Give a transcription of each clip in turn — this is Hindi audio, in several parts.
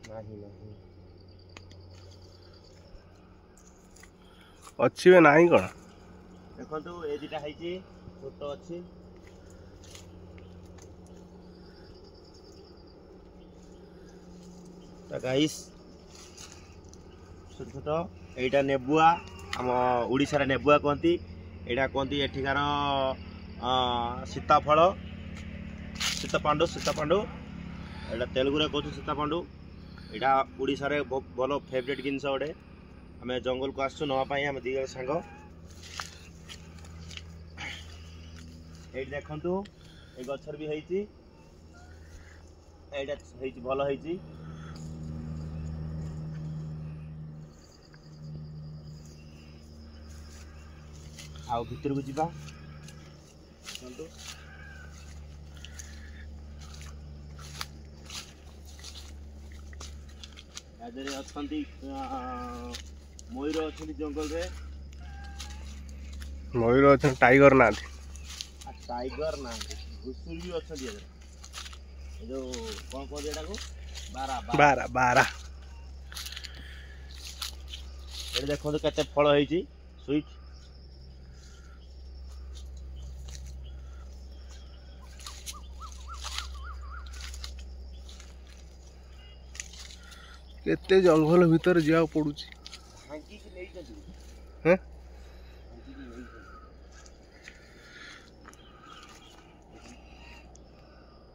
नहीं नहीं अच्छी वे नहीं कौन देखो ए दुटा है छोट अच्छी गाइस छोट छोट एटा नेबुआ आम ओडिशा रे नेबुआ कहती एटा कहती एठिकार सीताफल सीतापांडु सीतापांडु एटा तेलुगु रे कहू सीतापांडु एटा ओडिशा रे भल फेवरेट जिनस गोटे आम जंगल को आसु नापी आम दी सांग ये देखु ये गचर भी होती भल होती आ भीतर को जीवा मयूर अच्छा जंगल रे मयूर अच्छा टाइगर ना टाइगर ना घुसुर भी अच्छा जो कौन कहते हैं बारा बारा बारा ये देखो तो केते फल होईची स्वीट केते जंगल भीतर जा पड़ुची हांकी की नहीं जदी हैं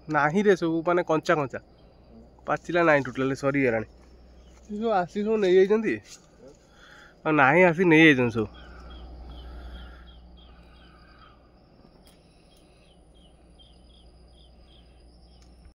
नाही रे सब माने कंचा कंचा पाचिला नाही टोटल सरी गलानी जो आसी सब नहीं जाइछंती आ नाही आसी नहीं जाइछन सब